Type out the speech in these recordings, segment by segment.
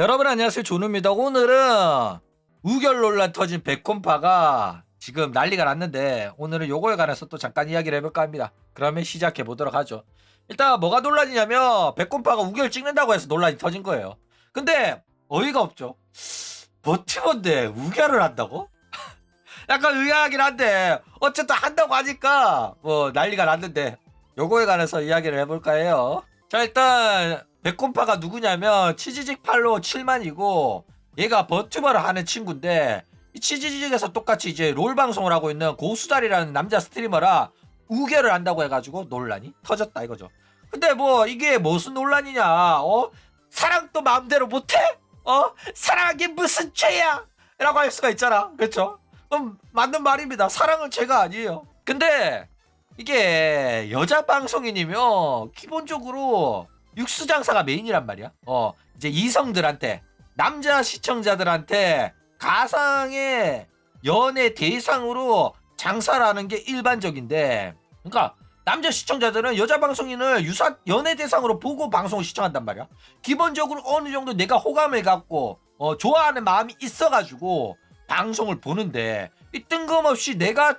여러분 안녕하세요, 조누입니다. 오늘은 우결 논란 터진 백곰파가 지금 난리가 났는데 오늘은 요거에 관해서 또 잠깐 이야기를 해볼까 합니다. 그러면 시작해 보도록 하죠. 일단 뭐가 논란이냐면 백곰파가 우결 찍는다고 해서 논란이 터진 거예요. 근데 어이가 없죠. 버티버인데 우결을 한다고? 약간 의아하긴 한데 어쨌든 한다고 하니까 뭐 난리가 났는데 요거에 관해서 이야기를 해볼까 해요. 자, 일단 백곰파가 누구냐면 치지직 팔로워 7만이고 얘가 버튜버를 하는 친구인데 이 치지직에서 똑같이 이제 롤 방송을 하고 있는 고수달이라는 남자 스트리머라 우결을 한다고 해가지고 논란이 터졌다 이거죠. 근데 뭐 이게 무슨 논란이냐? 사랑도 마음대로 못해? 사랑한 게 무슨 죄야? 라고 할 수가 있잖아. 그렇죠? 맞는 말입니다. 사랑은 죄가 아니에요. 근데 이게 여자 방송인이면 기본적으로 육수 장사가 메인이란 말이야. 이제 이성들한테, 남자 시청자들한테 가상의 연애 대상으로 장사를 하는 게 일반적인데, 그러니까 남자 시청자들은 여자 방송인을 유사 연애 대상으로 보고 방송을 시청한단 말이야. 기본적으로 어느 정도 내가 호감을 갖고 좋아하는 마음이 있어가지고 방송을 보는데, 이 뜬금없이 내가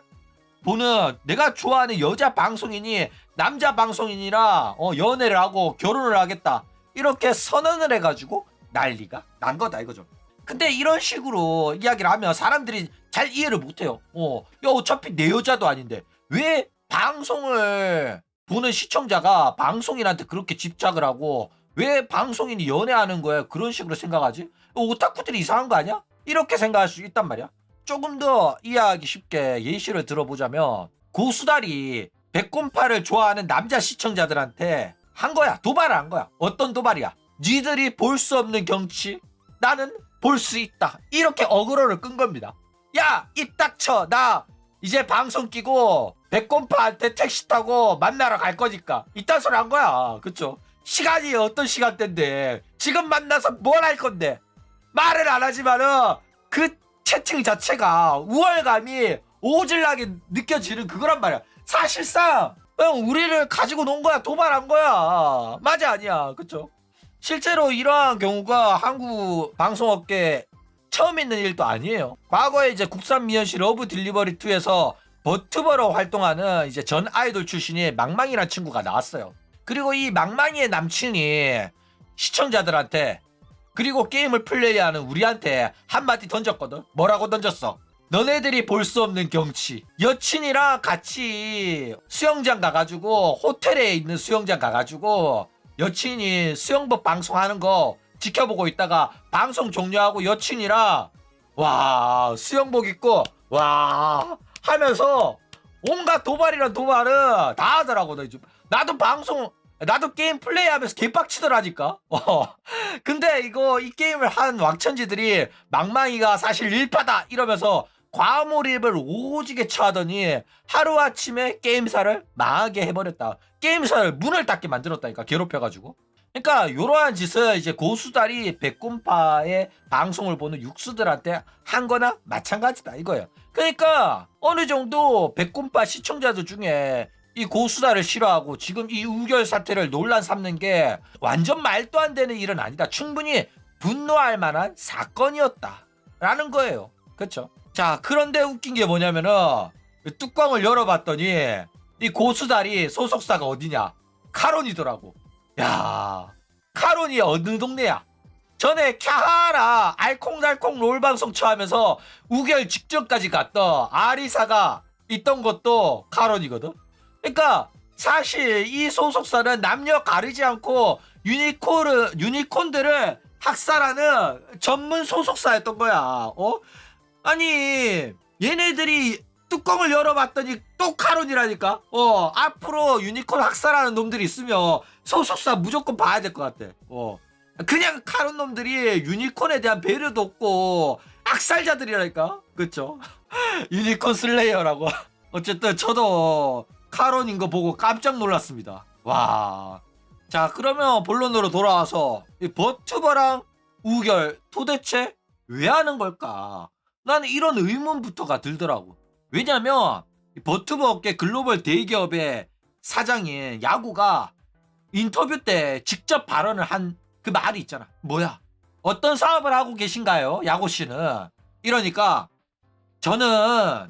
좋아하는 여자 방송인이 남자 방송인이랑 연애를 하고 결혼을 하겠다 이렇게 선언을 해가지고 난리가 난 거다 이거죠. 근데 이런 식으로 이야기를 하면 사람들이 잘 이해를 못해요. 야, 어차피 내 여자도 아닌데 왜 방송을 보는 시청자가 방송인한테 그렇게 집착을 하고 왜 방송인이 연애하는 거야 그런 식으로 생각하지? 오타쿠들이 이상한 거 아니야? 이렇게 생각할 수 있단 말이야. 조금 더 이해하기 쉽게 예시를 들어보자면 고수달이 백곰파를 좋아하는 남자 시청자들한테 한 거야. 도발을 한 거야. 어떤 도발이야? 니들이 볼 수 없는 경치 나는 볼 수 있다. 이렇게 어그로를 끈 겁니다. 야, 입 닥쳐. 나 이제 방송 끼고 백곰파한테 택시 타고 만나러 갈 거니까 이딴 소리 한 거야. 그쵸? 시간이 어떤 시간대인데 지금 만나서 뭘 할 건데 말을 안 하지만은 그 채팅 자체가 우월감이 오질나게 느껴지는 그거란 말이야. 사실상 그냥 우리를 가지고 논 거야. 도발한 거야. 맞아 아니야. 그쵸? 실제로 이러한 경우가 한국 방송업계에 처음 있는 일도 아니에요. 과거에 이제 국산 미연시 러브 딜리버리 2에서 버튜버로 활동하는 이제 전 아이돌 출신의 망망이라는 친구가 나왔어요. 그리고 이 망망이의 남친이 시청자들한테 그리고 게임을 플레이하는 우리한테 한마디 던졌거든. 뭐라고 던졌어? 너네들이 볼 수 없는 경치. 여친이랑 같이 수영장 가가지고 호텔에 있는 수영장 가가지고 여친이 수영복 방송하는 거 지켜보고 있다가 방송 종료하고 여친이랑 와 수영복 입고 와 하면서 온갖 도발이란 도발을 다 하더라고. 나도 게임 플레이하면서 개빡치더라니까. 근데 이 게임을 한 왕천지들이 망망이가 사실 일파다 이러면서 과몰입을 오지게 처하더니 하루아침에 게임사를 망하게 해버렸다. 게임사를 문을 닫게 만들었다니까. 괴롭혀가지고. 그러니까 요러한 짓을 이제 고수달이 백곰파의 방송을 보는 육수들한테 한 거나 마찬가지다 이거예요. 그러니까 어느 정도 백곰파 시청자들 중에 이 고수달을 싫어하고 지금 이 우결 사태를 논란 삼는 게 완전 말도 안 되는 일은 아니다. 충분히 분노할 만한 사건이었다라는 거예요. 그렇죠? 자, 그런데 웃긴 게 뭐냐면은 뚜껑을 열어봤더니 이 고수달이 소속사가 어디냐? 카론이더라고. 야, 카론이 어느 동네야? 전에 캬하라 알콩달콩 롤방송 처하면서 우결 직전까지 갔던 아리사가 있던 것도 카론이거든. 그러니까 사실 이 소속사는 남녀 가리지 않고 유니콘들을 학살하는 전문 소속사였던 거야. 아니 얘네들이 뚜껑을 열어봤더니 또 카론이라니까. 앞으로 유니콘 학살하는 놈들이 있으면 소속사 무조건 봐야 될 것 같아. 그냥 카론 놈들이 유니콘에 대한 배려도 없고 악살자들이라니까. 그쵸? 유니콘 슬레이어라고. 어쨌든 저도 카론인 거 보고 깜짝 놀랐습니다. 와. 자, 그러면 본론으로 돌아와서 이 버튜버랑 우결 도대체 왜 하는 걸까? 나는 이런 의문부터가 들더라고. 왜냐면 버튜버 업계 글로벌 대기업의 사장인 야구가 인터뷰 때 직접 발언을 한 그 말이 있잖아. 뭐야? 어떤 사업을 하고 계신가요? 야고 씨는. 이러니까 저는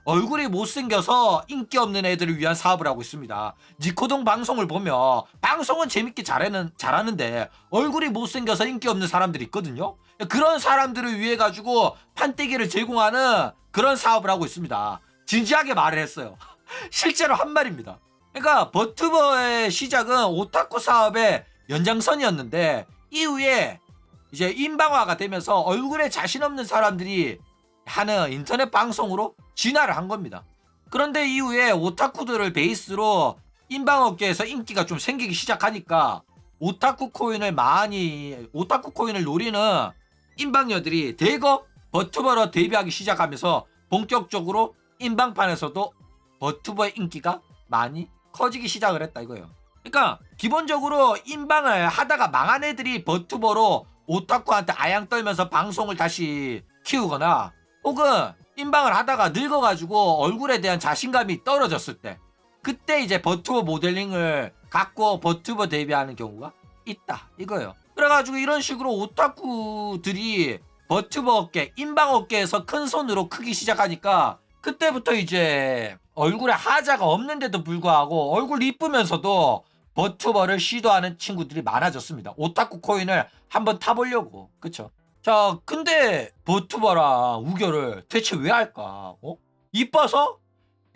얼굴이 못생겨서 인기 없는 애들을 위한 사업을 하고 있습니다. 니코동 방송을 보면 방송은 재밌게 잘하는데 얼굴이 못생겨서 인기 없는 사람들이 있거든요. 그런 사람들을 위해 가지고 판때기를 제공하는 그런 사업을 하고 있습니다. 진지하게 말을 했어요. 실제로 한 말입니다. 그러니까 버튜버의 시작은 오타쿠 사업의 연장선이었는데 이후에 이제 인방화가 되면서 얼굴에 자신 없는 사람들이 하는 인터넷 방송으로 진화를 한 겁니다. 그런데 이후에 오타쿠들을 베이스로 인방업계에서 인기가 좀 생기기 시작하니까 오타쿠 코인을 노리는 인방녀들이 대거 버튜버로 데뷔하기 시작하면서 본격적으로 인방판에서도 버튜버의 인기가 많이 커지기 시작을 했다 이거예요. 그러니까 기본적으로 인방을 하다가 망한 애들이 버튜버로 오타쿠한테 아양 떨면서 방송을 다시 키우거나 혹은 인방을 하다가 늙어가지고 얼굴에 대한 자신감이 떨어졌을 때 그때 이제 버튜버 모델링을 갖고 버튜버 데뷔하는 경우가 있다 이거예요. 그래가지고 이런 식으로 오타쿠들이 버튜버 업계, 인방 업계에서 큰 손으로 크기 시작하니까 그때부터 이제 얼굴에 하자가 없는데도 불구하고 얼굴 이쁘면서도 버튜버를 시도하는 친구들이 많아졌습니다. 오타쿠 코인을 한번 타보려고. 그쵸? 자, 근데 버튜버랑 우결을 대체 왜 할까? 이뻐서?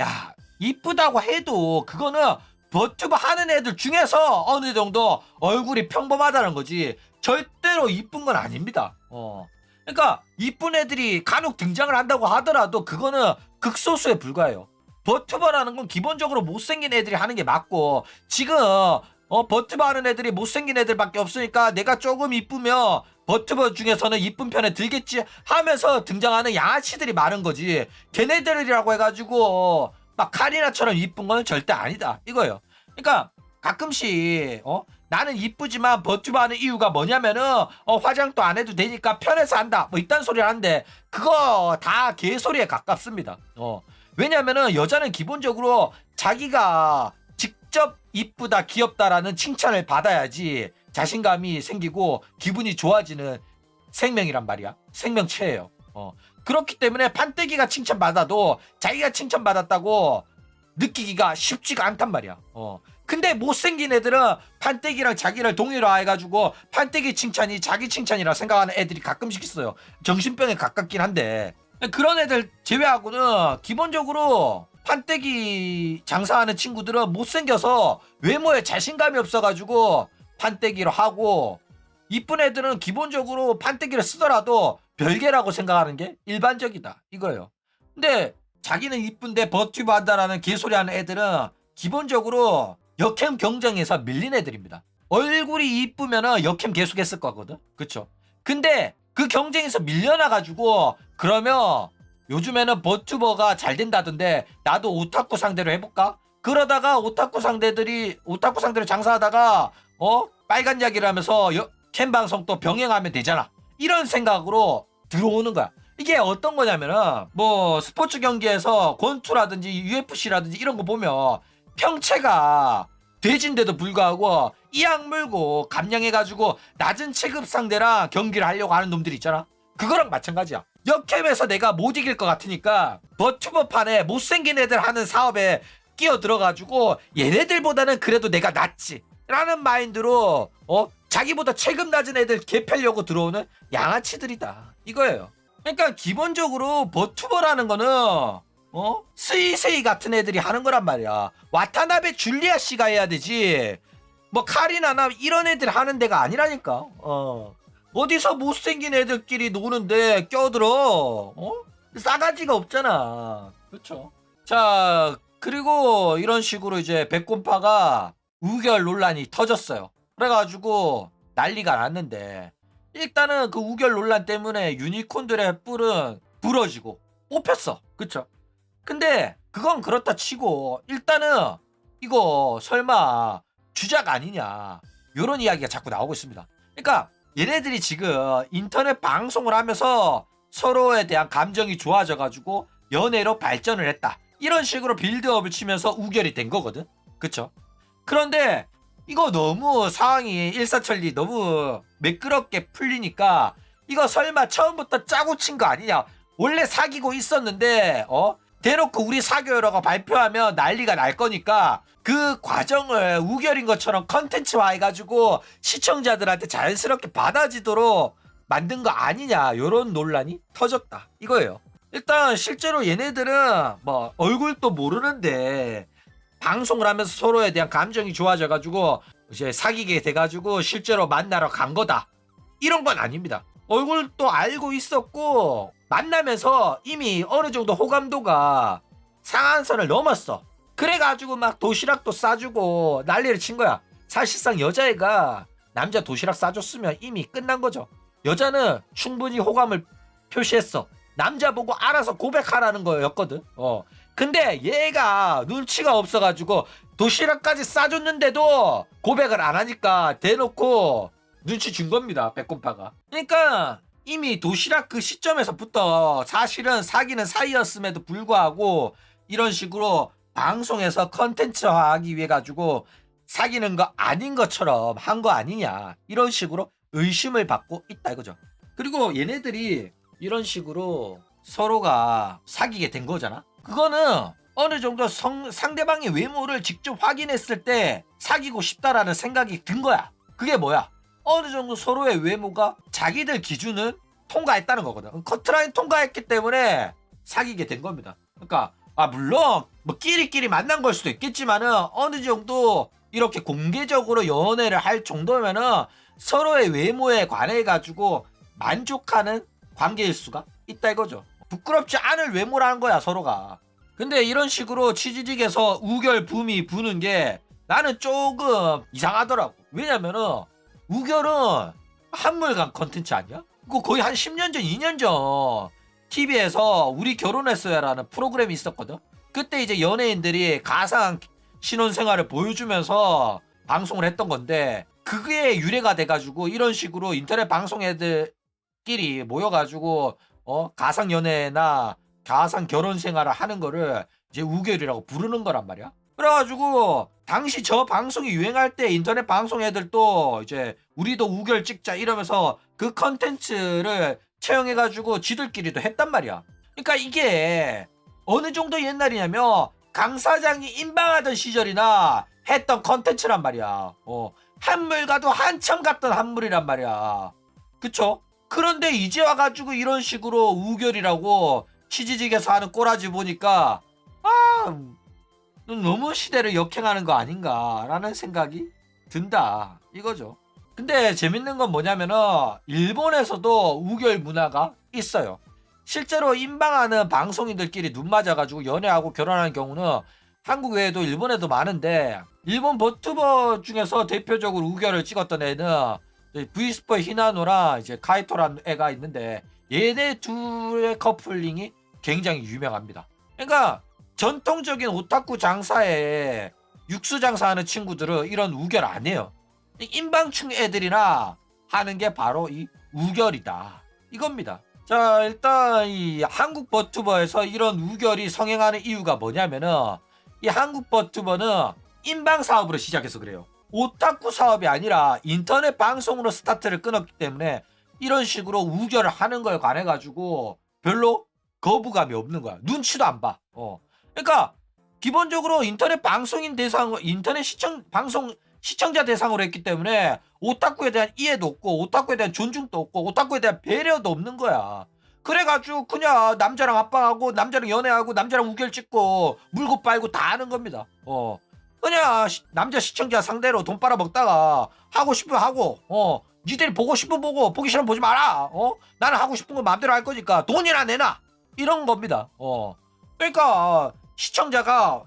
야, 이쁘다고 해도 그거는 버튜버 하는 애들 중에서 어느 정도 얼굴이 평범하다는 거지 절대로 이쁜 건 아닙니다. 그러니까 이쁜 애들이 간혹 등장을 한다고 하더라도 그거는 극소수에 불과해요. 버튜버라는 건 기본적으로 못생긴 애들이 하는 게 맞고 지금 버튜버 하는 애들이 못생긴 애들밖에 없으니까 내가 조금 이쁘면 버튜버 중에서는 이쁜 편에 들겠지 하면서 등장하는 양아치들이 많은 거지 걔네들이라고 해가지고 막 카리나처럼 이쁜 건 절대 아니다 이거예요. 그러니까 가끔씩 나는 이쁘지만 버튜버 하는 이유가 뭐냐면은 화장도 안 해도 되니까 편해서 한다 뭐 이딴 소리를 하는데 그거 다 개소리에 가깝습니다. 왜냐면은 여자는 기본적으로 자기가 직접 이쁘다 귀엽다라는 칭찬을 받아야지 자신감이 생기고 기분이 좋아지는 생명이란 말이야. 생명체예요. 그렇기 때문에 판때기가 칭찬받아도 자기가 칭찬받았다고 느끼기가 쉽지가 않단 말이야. 근데 못생긴 애들은 판때기랑 자기를 동일화해가지고 판때기 칭찬이 자기 칭찬이라 생각하는 애들이 가끔씩 있어요. 정신병에 가깝긴 한데 그런 애들 제외하고는 기본적으로 판때기 장사하는 친구들은 못생겨서 외모에 자신감이 없어가지고 판때기로 하고 이쁜 애들은 기본적으로 판때기를 쓰더라도 별개라고 생각하는 게 일반적이다 이거예요. 근데 자기는 이쁜데 버튜버 한다라는 개소리 하는 애들은 기본적으로 역캠 경쟁에서 밀린 애들입니다. 얼굴이 이쁘면은 역캠 계속했을 거거든. 그쵸? 근데 그 경쟁에서 밀려나가지고 그러면 요즘에는 버튜버가 잘 된다던데 나도 오타쿠 상대로 해볼까? 그러다가 오타쿠 상대로 장사하다가 빨간 약이를 하면서 캠 방송 또 병행하면 되잖아. 이런 생각으로 들어오는 거야. 이게 어떤 거냐면은 뭐 스포츠 경기에서 권투라든지 UFC라든지 이런 거 보면 평체가 돼지인데도 불구하고 이악 물고 감량해가지고 낮은 체급 상대랑 경기를 하려고 하는 놈들이 있잖아. 그거랑 마찬가지야. 역캠에서 내가 못 이길 것 같으니까 버튜버판에 못생긴 애들 하는 사업에 끼어들어가지고 얘네들보다는 그래도 내가 낫지 라는 마인드로 자기보다 체급 낮은 애들 개패려고 들어오는 양아치들이다 이거예요. 그러니까 기본적으로 버튜버라는 거는 스이세이 같은 애들이 하는 거란 말이야. 와타나베 줄리아 씨가 해야 되지 뭐 카리나나 이런 애들 하는 데가 아니라니까. 어디서 못생긴 애들끼리 노는데 껴들어. 싸가지가 없잖아. 그렇죠. 자, 그리고 이런 식으로 이제 백곰파가 우결 논란이 터졌어요. 그래가지고 난리가 났는데 일단은 그 우결 논란 때문에 유니콘들의 뿔은 부러지고 뽑혔어. 그쵸? 근데 그건 그렇다 치고 일단은 이거 설마 주작 아니냐 요런 이야기가 자꾸 나오고 있습니다. 그러니까 얘네들이 지금 인터넷 방송을 하면서 서로에 대한 감정이 좋아져가지고 연애로 발전을 했다 이런 식으로 빌드업을 치면서 우결이 된 거거든. 그쵸? 그런데 이거 너무 상황이 일사천리 너무 매끄럽게 풀리니까 이거 설마 처음부터 짜고 친 거 아니냐. 원래 사귀고 있었는데 대놓고 우리 사귀어라고 발표하면 난리가 날 거니까 그 과정을 우결인 것처럼 컨텐츠화 해가지고 시청자들한테 자연스럽게 받아지도록 만든 거 아니냐. 요런 논란이 터졌다 이거예요. 일단 실제로 얘네들은 뭐 얼굴도 모르는데 방송을 하면서 서로에 대한 감정이 좋아져가지고 이제 사귀게 돼가지고 실제로 만나러 간 거다 이런 건 아닙니다. 얼굴도 알고 있었고 만나면서 이미 어느 정도 호감도가 상한선을 넘었어. 그래가지고 막 도시락도 싸주고 난리를 친 거야. 사실상 여자애가 남자 도시락 싸줬으면 이미 끝난 거죠. 여자는 충분히 호감을 표시했어. 남자 보고 알아서 고백하라는 거였거든. 근데 얘가 눈치가 없어가지고 도시락까지 싸줬는데도 고백을 안 하니까 대놓고 눈치 준 겁니다. 백곰파가. 그러니까 이미 도시락 그 시점에서부터 사실은 사귀는 사이였음에도 불구하고 이런 식으로 방송에서 컨텐츠화하기 위해 가지고 사귀는 거 아닌 것처럼 한 거 아니냐 이런 식으로 의심을 받고 있다 이거죠. 그리고 얘네들이 이런 식으로 서로가 사귀게 된 거잖아. 그거는 어느 정도 상대방의 외모를 직접 확인했을 때 사귀고 싶다라는 생각이 든 거야. 그게 뭐야? 어느 정도 서로의 외모가 자기들 기준은 통과했다는 거거든. 커트라인 통과했기 때문에 사귀게 된 겁니다. 그러니까 물론 뭐 끼리끼리 만난 걸 수도 있겠지만은 어느 정도 이렇게 공개적으로 연애를 할 정도면은 서로의 외모에 관해 가지고 만족하는 관계일 수가 있다 이거죠. 부끄럽지 않을 외모라는 거야 서로가. 근데 이런 식으로 치지직에서 우결 붐이 부는 게 나는 조금 이상하더라고. 왜냐면은 우결은 한물간 컨텐츠 아니야? 그거 거의 한 10년 전 2년 전 TV에서 우리 결혼했어요라는 프로그램이 있었거든. 그때 이제 연예인들이 가상 신혼생활을 보여주면서 방송을 했던 건데 그게 유래가 돼가지고 이런 식으로 인터넷 방송 애들끼리 모여가지고 가상 연애나 가상 결혼 생활을 하는 거를 이제 우결이라고 부르는 거란 말이야. 그래가지고 당시 저 방송이 유행할 때 인터넷 방송 애들도 이제 우리도 우결 찍자 이러면서 그 컨텐츠를 채용해가지고 지들끼리도 했단 말이야. 그러니까 이게 어느 정도 옛날이냐면 강 사장이 인방하던 시절이나 했던 컨텐츠란 말이야. 한물가도 한참 갔던 한물이란 말이야. 그쵸? 그런데 이제 와가지고 이런 식으로 우결이라고 치지직에서 하는 꼬라지 보니까 너무 시대를 역행하는 거 아닌가라는 생각이 든다 이거죠. 근데 재밌는 건 뭐냐면은 일본에서도 우결 문화가 있어요. 실제로 인방하는 방송인들끼리 눈 맞아가지고 연애하고 결혼하는 경우는 한국 외에도 일본에도 많은데 일본 버튜버 중에서 대표적으로 우결을 찍었던 애는 브이스퍼 히나노랑 이제 카이토라는 애가 있는데 얘네 둘의 커플링이 굉장히 유명합니다. 그러니까 전통적인 오타쿠 장사에 육수 장사하는 친구들은 이런 우결 안 해요. 인방충 애들이나 하는 게 바로 이 우결이다 이겁니다. 자, 일단 이 한국 버튜버에서 이런 우결이 성행하는 이유가 뭐냐면은 이 한국 버튜버는 인방 사업으로 시작해서 그래요. 오타쿠 사업이 아니라 인터넷 방송으로 스타트를 끊었기 때문에 이런 식으로 우결을 하는 거에 관해 가지고 별로 거부감이 없는 거야. 눈치도 안 봐. 그러니까 기본적으로 인터넷 방송인 대상, 인터넷 시청자 대상으로 했기 때문에 오타쿠에 대한 이해도 없고 오타쿠에 대한 존중도 없고 오타쿠에 대한 배려도 없는 거야. 그래가지고 그냥 남자랑 합방하고 남자랑 연애하고 남자랑 우결 찍고 물고 빨고 다 하는 겁니다. 그냥 남자 시청자 상대로 돈 빨아먹다가 하고 싶으면 하고 니들이 보고 싶으면 보고 보기 싫으면 보지 마라. 나는 하고 싶은 거 마음대로 할 거니까 돈이나 내놔 이런 겁니다. 그러니까 시청자가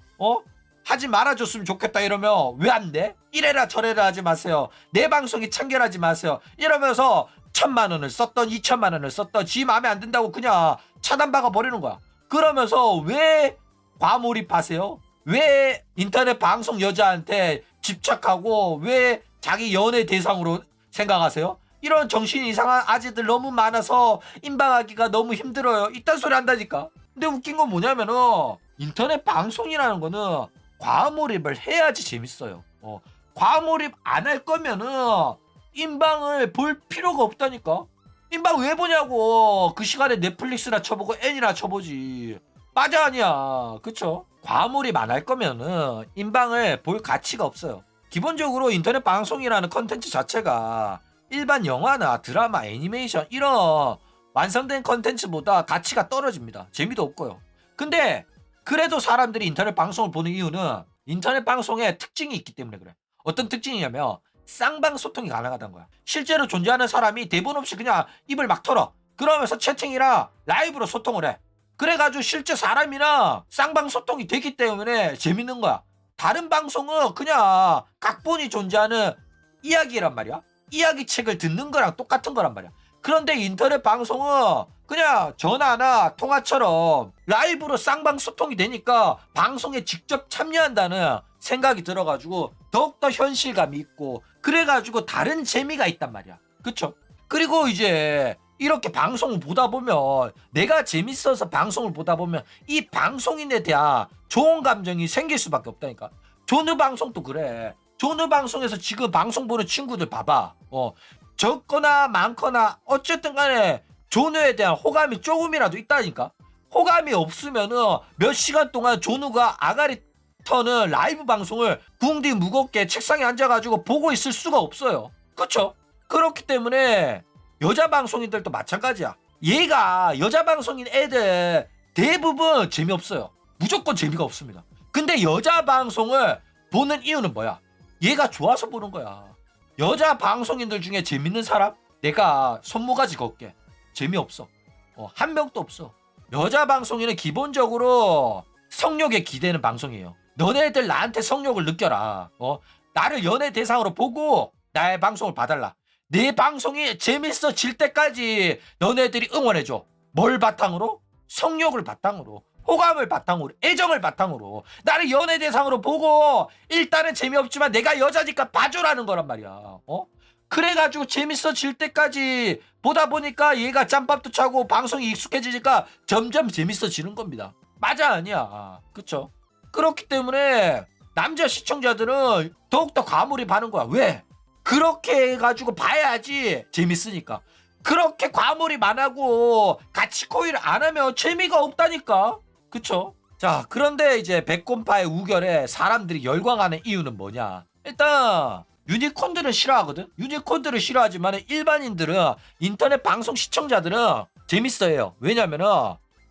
하지 말아줬으면 좋겠다 이러면 왜 안 돼? 이래라 저래라 하지 마세요. 내 방송이 참견하지 마세요. 이러면서 1,000만 원을 썼던 2,000만 원을 썼던 지 마음에 안 든다고 그냥 차단박아 버리는 거야. 그러면서 왜 과몰입하세요? 왜 인터넷 방송 여자한테 집착하고 왜 자기 연애 대상으로 생각하세요? 이런 정신이 이상한 아재들 너무 많아서 인방하기가 너무 힘들어요. 이딴 소리 한다니까. 근데 웃긴 건 뭐냐면은 인터넷 방송이라는 거는 과몰입을 해야지 재밌어요. 과몰입 안 할 거면은 인방을 볼 필요가 없다니까. 인방 왜 보냐고. 그 시간에 넷플릭스나 쳐보고 애니나 쳐보지. 맞아 아니야. 그쵸? 과몰입 안 할 거면은 인방을 볼 가치가 없어요. 기본적으로 인터넷 방송이라는 컨텐츠 자체가 일반 영화나 드라마, 애니메이션 이런 완성된 컨텐츠보다 가치가 떨어집니다. 재미도 없고요. 근데 그래도 사람들이 인터넷 방송을 보는 이유는 인터넷 방송에 특징이 있기 때문에 그래. 어떤 특징이냐면 쌍방 소통이 가능하다는 거야. 실제로 존재하는 사람이 대본 없이 그냥 입을 막 털어. 그러면서 채팅이랑 라이브로 소통을 해. 그래가지고 실제 사람이랑 쌍방 소통이 되기 때문에 재밌는 거야. 다른 방송은 그냥 각본이 존재하는 이야기란 말이야. 이야기 책을 듣는 거랑 똑같은 거란 말이야. 그런데 인터넷 방송은 그냥 전화나 통화처럼 라이브로 쌍방 소통이 되니까 방송에 직접 참여한다는 생각이 들어가지고 더욱더 현실감이 있고 그래가지고 다른 재미가 있단 말이야. 그쵸? 그리고 이제 이렇게 방송을 보다 보면 내가 재밌어서 방송을 보다 보면 이 방송인에 대한 좋은 감정이 생길 수밖에 없다니까. 조느 방송도 그래. 조느 방송에서 지금 방송 보는 친구들 봐봐. 적거나 많거나 어쨌든 간에 조느에 대한 호감이 조금이라도 있다니까. 호감이 없으면은 몇 시간 동안 조느가 아가리 터는 라이브 방송을 궁디 무겁게 책상에 앉아가지고 보고 있을 수가 없어요. 그쵸? 그렇기 때문에 여자 방송인들도 마찬가지야. 얘가 여자 방송인 애들 대부분 재미없어요. 무조건 재미가 없습니다. 근데 여자 방송을 보는 이유는 뭐야? 얘가 좋아서 보는 거야. 여자 방송인들 중에 재밌는 사람? 내가 손모가지 걷게. 재미없어. 한 명도 없어. 여자 방송인은 기본적으로 성욕에 기대는 방송이에요. 너네들 나한테 성욕을 느껴라. 나를 연애 대상으로 보고 나의 방송을 봐달라. 내 방송이 재밌어질 때까지 너네들이 응원해줘. 뭘 바탕으로? 성욕을 바탕으로, 호감을 바탕으로, 애정을 바탕으로 나를 연애 대상으로 보고 일단은 재미없지만 내가 여자니까 봐줘라는 거란 말이야. 그래가지고 재밌어질 때까지 보다 보니까 얘가 짬밥도 차고 방송이 익숙해지니까 점점 재밌어지는 겁니다. 맞아 아니야. 그쵸? 그렇기 때문에 남자 시청자들은 더욱더 과몰입하는 거야. 왜? 그렇게 해가지고 봐야지 재밌으니까. 그렇게 과몰입 안 하고 같이 코일 안 하면 재미가 없다니까. 그쵸? 자, 그런데 이제 백곰파의 우결에 사람들이 열광하는 이유는 뭐냐? 일단 유니콘들은 싫어하거든. 유니콘들은 싫어하지만 일반인들은 인터넷 방송 시청자들은 재밌어해요. 왜냐면은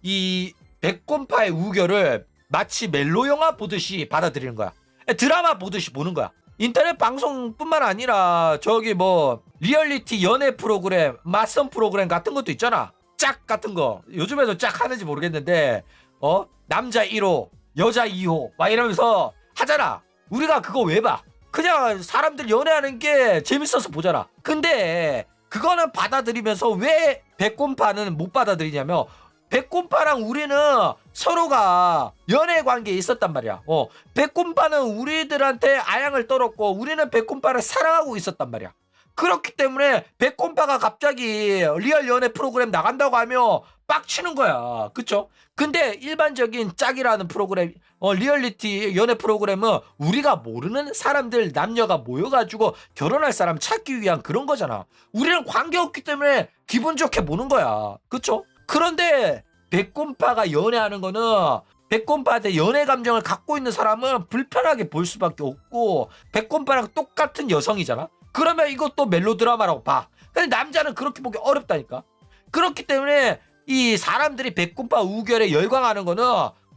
이 백곰파의 우결을 마치 멜로 영화 보듯이 받아들이는 거야. 드라마 보듯이 보는 거야. 인터넷 방송뿐만 아니라 저기 뭐 리얼리티 연애 프로그램, 맞선 프로그램 같은 것도 있잖아. 짝 같은 거. 요즘에도 짝 하는지 모르겠는데 남자 1호, 여자 2호 막 이러면서 하잖아. 우리가 그거 왜 봐? 그냥 사람들 연애하는 게 재밌어서 보잖아. 근데 그거는 받아들이면서 왜 백곰파는 못 받아들이냐면 백곰파랑 우리는 서로가 연애 관계에 있었단 말이야. 백곰파는 우리들한테 아양을 떨었고 우리는 백곰파를 사랑하고 있었단 말이야. 그렇기 때문에 백곰파가 갑자기 리얼 연애 프로그램 나간다고 하면 빡치는 거야. 그쵸? 근데 일반적인 짝이라는 프로그램, 리얼리티 연애 프로그램은 우리가 모르는 사람들, 남녀가 모여가지고 결혼할 사람 찾기 위한 그런 거잖아. 우리는 관계없기 때문에 기분 좋게 보는 거야. 그쵸? 그런데 백곰파가 연애하는 거는 백곰파한테 연애 감정을 갖고 있는 사람은 불편하게 볼 수밖에 없고 백곰파랑 똑같은 여성이잖아. 그러면 이것도 멜로드라마라고 봐. 근데 남자는 그렇게 보기 어렵다니까. 그렇기 때문에 이 사람들이 백곰파 우결에 열광하는 거는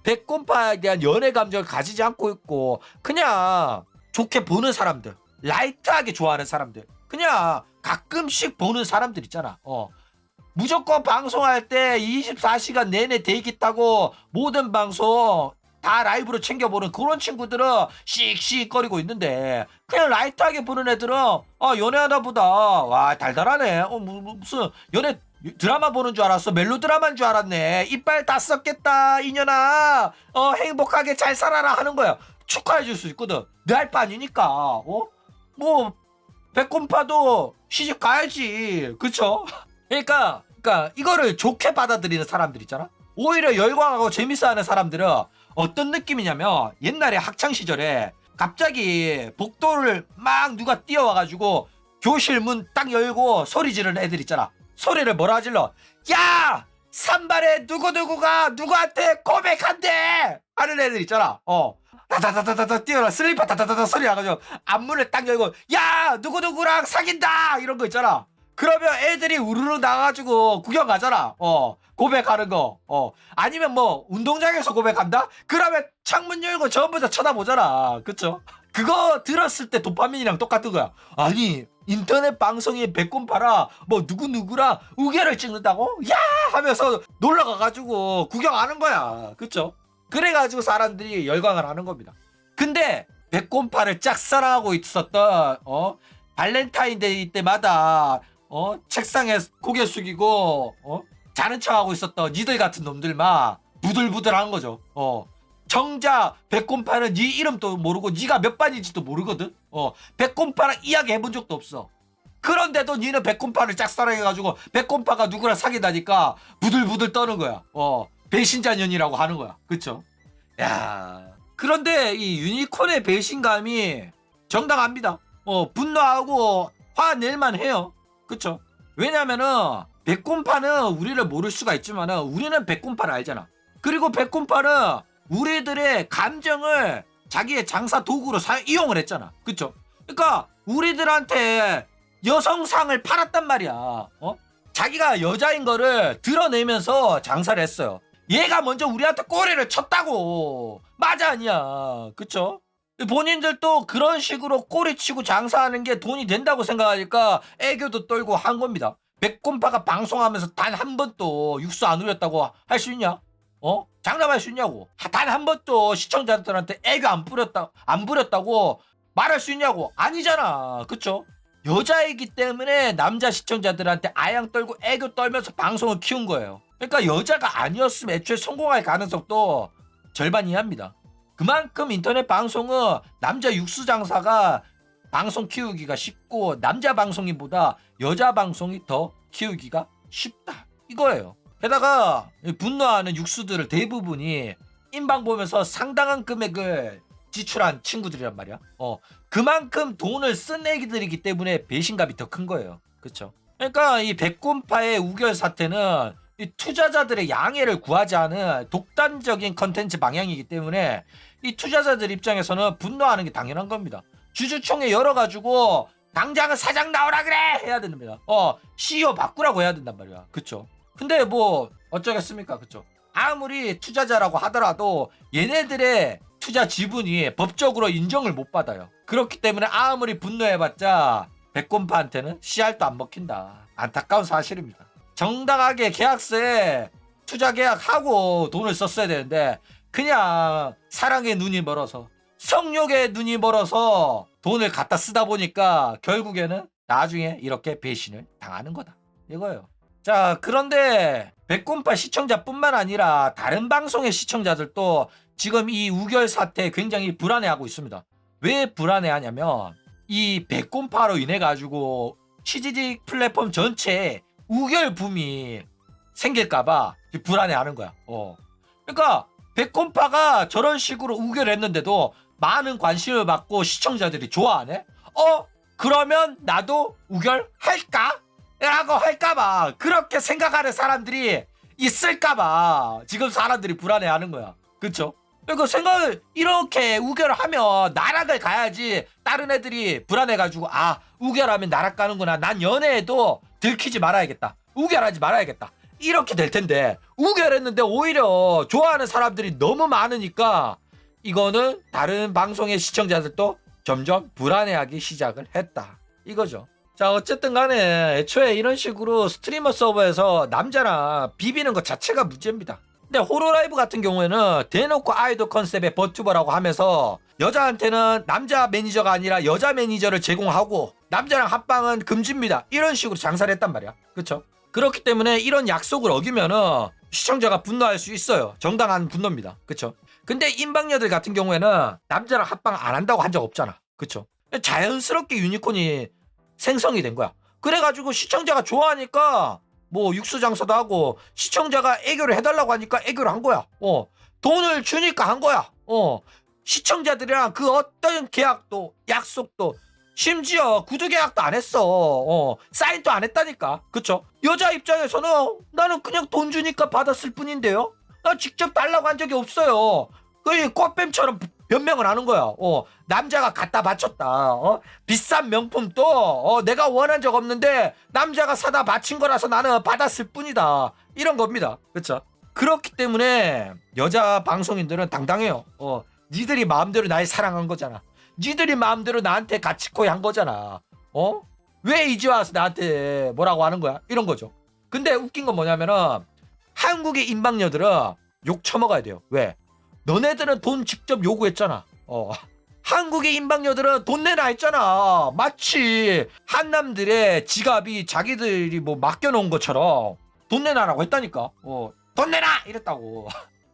백곰파에 대한 연애 감정을 가지지 않고 있고 그냥 좋게 보는 사람들, 라이트하게 좋아하는 사람들, 그냥 가끔씩 보는 사람들 있잖아. 무조건 방송할 때 24시간 내내 대기 타고 모든 방송 다 라이브로 챙겨보는 그런 친구들은 씩씩거리고 있는데 그냥 라이트하게 보는 애들은 연애하나 보다. 와 달달하네. 무슨 연애 드라마 보는 줄 알았어. 멜로드라마인 줄 알았네. 이빨 다 썼겠다 이년아. 행복하게 잘 살아라 하는 거야. 축하해 줄 수 있거든. 내 할 바 아니니까. 뭐 백곰파도 시집 가야지. 그쵸? 그러니까 이거를 좋게 받아들이는 사람들 있잖아. 오히려 열광하고 재밌어하는 사람들은 어떤 느낌이냐면 옛날에 학창 시절에 갑자기 복도를 막 누가 뛰어와가지고 교실 문 딱 열고 소리 지르는 애들 있잖아. 소리를 뭐라 질러? 야! 산발에 누구누구가 누구한테 고백한대! 하는 애들 있잖아. 다다다다다 뛰어라. 슬리퍼 다다다다 소리 나가지고 앞문을 딱 열고 야! 누구누구랑 사귄다! 이런 거 있잖아. 그러면 애들이 우르르 나가가지고 구경 가잖아. 고백하는 거. 아니면 뭐 운동장에서 고백한다? 그러면 창문 열고 전부 다 쳐다보잖아. 그쵸? 그거 들었을 때 도파민이랑 똑같은 거야. 아니 인터넷 방송에 배꼽파라 뭐 누구누구랑 우결을 찍는다고? 야! 하면서 놀러가가지고 구경하는 거야. 그쵸? 그래가지고 사람들이 열광을 하는 겁니다. 근데 배꼽파를 짝사랑하고 있었던 발렌타인데이 때마다 책상에 고개 숙이고 자는 척하고 있었던 니들 같은 놈들만 부들부들한 거죠. 정작 백곰파는 네 이름도 모르고 네가 몇 반인지도 모르거든. 백곰파랑 이야기 해본 적도 없어. 그런데도 니는 백곰파를 짝사랑해가지고 백곰파가 누구랑 사귀다니까 부들부들 떠는 거야. 배신자년이라고 하는 거야. 그쵸? 야, 그런데 이 유니콘의 배신감이 정당합니다. 분노하고 화낼만 해요. 그쵸? 왜냐면은 백곰파는 우리를 모를 수가 있지만은 우리는 백곰파를 알잖아. 그리고 백곰파는 우리들의 감정을 자기의 장사 도구로 이용을 했잖아. 그쵸? 그러니까 우리들한테 여성상을 팔았단 말이야. 자기가 여자인 거를 드러내면서 장사를 했어요. 얘가 먼저 우리한테 꼬리를 쳤다고. 맞아 아니야. 그쵸? 본인들도 그런 식으로 꼬리치고 장사하는 게 돈이 된다고 생각하니까 애교도 떨고 한 겁니다. 백곰파가 방송하면서 단 한 번도 육수 안 울렸다고 할 수 있냐? 장담할 수 있냐고. 단 한 번도 시청자들한테 애교 안 부렸다고 말할 수 있냐고. 아니잖아. 그쵸? 여자이기 때문에 남자 시청자들한테 아양 떨고 애교 떨면서 방송을 키운 거예요. 그러니까 여자가 아니었으면 애초에 성공할 가능성도 절반 이하입니다. 그만큼 인터넷 방송은 남자 육수 장사가 방송 키우기가 쉽고 남자 방송인보다 여자 방송이 더 키우기가 쉽다 이거예요. 게다가 분노하는 육수들을 대부분이 인방 보면서 상당한 금액을 지출한 친구들이란 말이야. 그만큼 돈을 쓴 애기들이기 때문에 배신감이 더 큰 거예요. 그쵸? 그러니까 이 백곰파의 우결 사태는 이 투자자들의 양해를 구하지 않은 독단적인 컨텐츠 방향이기 때문에 이 투자자들 입장에서는 분노하는 게 당연한 겁니다. 주주총회 열어가지고 당장은 사장 나오라 그래 해야 됩니다. CEO 바꾸라고 해야 된단 말이야. 그쵸? 근데 뭐 어쩌겠습니까? 그쵸? 아무리 투자자라고 하더라도 얘네들의 투자 지분이 법적으로 인정을 못 받아요. 그렇기 때문에 아무리 분노해봤자 백곰파한테는 씨알도 안 먹힌다. 안타까운 사실입니다. 정당하게 계약서에 투자 계약하고 돈을 썼어야 되는데 그냥 사랑의 눈이 멀어서 성욕의 눈이 멀어서 돈을 갖다 쓰다 보니까 결국에는 나중에 이렇게 배신을 당하는 거다 이거예요. 자, 그런데 백곰파 시청자뿐만 아니라 다른 방송의 시청자들도 지금 이 우결 사태에 굉장히 불안해하고 있습니다. 왜 불안해하냐면 이 백곰파로 인해 가지고 CGG 플랫폼 전체에 우결 붐이 생길까봐 불안해하는 거야. 그러니까 백곰파가 저런 식으로 우결했는데도 많은 관심을 받고 시청자들이 좋아하네. 그러면 나도 우결할까? 라고 할까봐 그렇게 생각하는 사람들이 있을까봐 지금 사람들이 불안해하는 거야. 그쵸? 그러니까 생각을 이렇게 우결을 하면 나락을 가야지 다른 애들이 불안해가지고 우결하면 나락 가는구나. 난 연애에도 들키지 말아야겠다. 우결하지 말아야겠다. 이렇게 될 텐데 우결했는데 오히려 좋아하는 사람들이 너무 많으니까 이거는 다른 방송의 시청자들도 점점 불안해하기 시작을 했다. 이거죠. 자, 어쨌든 간에 애초에 이런 식으로 스트리머 서버에서 남자랑 비비는 것 자체가 문제입니다. 근데 호로라이브 같은 경우에는 대놓고 아이돌 컨셉의 버튜버라고 하면서 여자한테는 남자 매니저가 아니라 여자 매니저를 제공하고 남자랑 합방은 금지입니다. 이런 식으로 장사를 했단 말이야. 그쵸? 그렇기 때문에 이런 약속을 어기면은 시청자가 분노할 수 있어요. 정당한 분노입니다. 그쵸? 근데 인방녀들 같은 경우에는 남자랑 합방 안 한다고 한 적 없잖아. 그쵸? 자연스럽게 유니콘이 생성이 된 거야. 그래가지고 시청자가 좋아하니까 뭐 육수 장사도 하고 시청자가 애교를 해달라고 하니까 애교를 한 거야. 돈을 주니까 한 거야. 시청자들이랑 그 어떤 계약도 약속도 심지어 구두 계약도 안 했어. 사인도 안 했다니까. 그쵸? 여자 입장에서는 나는 그냥 돈 주니까 받았을 뿐인데요. 나 직접 달라고 한 적이 없어요. 그 꽃뱀처럼 변명을 하는 거야. 남자가 갖다 바쳤다. 비싼 명품도 내가 원한 적 없는데 남자가 사다 바친 거라서 나는 받았을 뿐이다. 이런 겁니다. 그쵸? 그렇기 때문에 여자 방송인들은 당당해요. 니들이 마음대로 날 사랑한 거잖아. 니들이 마음대로 나한테 가치코이 한 거잖아. 왜 이제 와서 나한테 뭐라고 하는 거야? 이런 거죠. 근데 웃긴 건 뭐냐면은 한국의 인방녀들은 욕 처먹어야 돼요. 왜? 너네들은 돈 직접 요구했잖아. 한국의 인방녀들은 돈 내놔 했잖아. 마치 한남들의 지갑이 자기들이 뭐 맡겨놓은 것처럼 돈 내놔라고 했다니까. 돈 내놔! 이랬다고.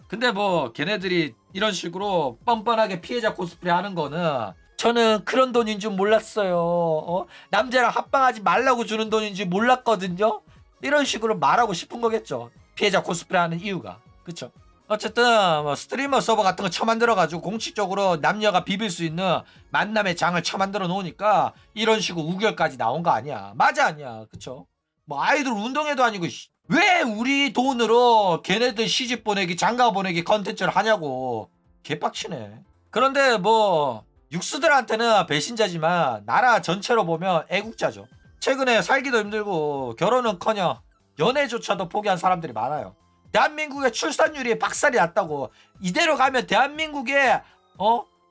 근데 뭐 걔네들이 이런 식으로 뻔뻔하게 피해자 코스프레 하는 거는 저는 그런 돈인 줄 몰랐어요. 남자랑 합방하지 말라고 주는 돈인 줄 몰랐거든요. 이런 식으로 말하고 싶은 거겠죠. 피해자 코스프레 하는 이유가. 그쵸? 어쨌든 뭐 스트리머 서버 같은 거 처만들어가지고 공식적으로 남녀가 비빌 수 있는 만남의 장을 처만들어 놓으니까 이런 식으로 우결까지 나온 거 아니야. 맞아 아니야. 그쵸? 뭐 아이돌 운동회도 아니고 왜 우리 돈으로 걔네들 시집 보내기 장가 보내기 컨텐츠를 하냐고. 개빡치네. 그런데 뭐 육수들한테는 배신자지만 나라 전체로 보면 애국자죠. 최근에 살기도 힘들고 결혼은커녕 연애조차도 포기한 사람들이 많아요. 대한민국의 출산율이 박살이 났다고. 이대로 가면 대한민국의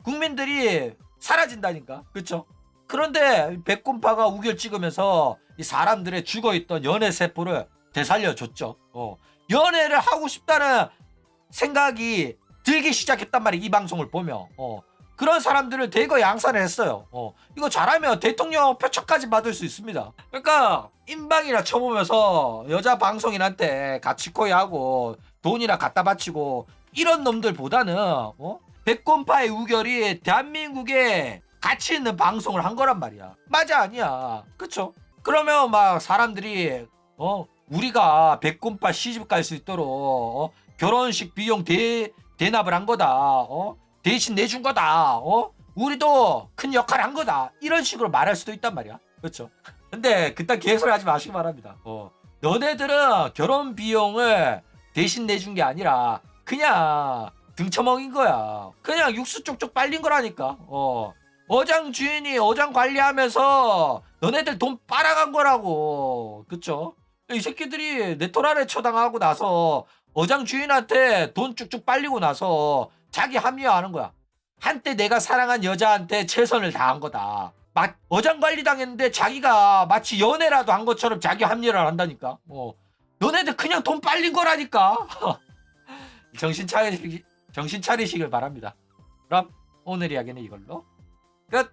국민들이 사라진다니까. 그쵸? 그런데 백곰파가 우결 찍으면서 이 사람들의 죽어있던 연애 세포를 되살려줬죠. 연애를 하고 싶다는 생각이 들기 시작했단 말이야. 이 방송을 보면. 그런 사람들을 대거 양산을 했어요. 이거 잘하면 대통령 표창까지 받을 수 있습니다. 그러니까 인방이나 쳐보면서 여자 방송인한테 가치코이하고 돈이나 갖다 바치고 이런 놈들보다는 백곰파의 우결이 대한민국에 가치 있는 방송을 한 거란 말이야. 맞아 아니야. 그쵸? 그러면 막 사람들이 우리가 백곰파 시집 갈 수 있도록 결혼식 비용 대납을 한 거다. 대신 내준 거다. 우리도 큰 역할을 한 거다. 이런 식으로 말할 수도 있단 말이야. 그렇죠? 근데 그딴 개소리 하지 마시기 바랍니다. 너네들은 결혼 비용을 대신 내준 게 아니라 그냥 등쳐먹인 거야. 그냥 육수 쪽쪽 빨린 거라니까. 어장 주인이 어장 관리하면서 너네들 돈 빨아간 거라고. 그쵸? 이 새끼들이 내 토라를 처당하고 나서 어장 주인한테 돈 쭉쭉 빨리고 나서 자기 합리화하는 거야. 한때 내가 사랑한 여자한테 최선을 다한 거다. 어장 관리 당했는데 자기가 마치 연애라도 한 것처럼 자기 합리화를 한다니까. 너네들 그냥 돈 빨린 거라니까. 정신 차리시길 바랍니다. 그럼 오늘 이야기는 이걸로 끝.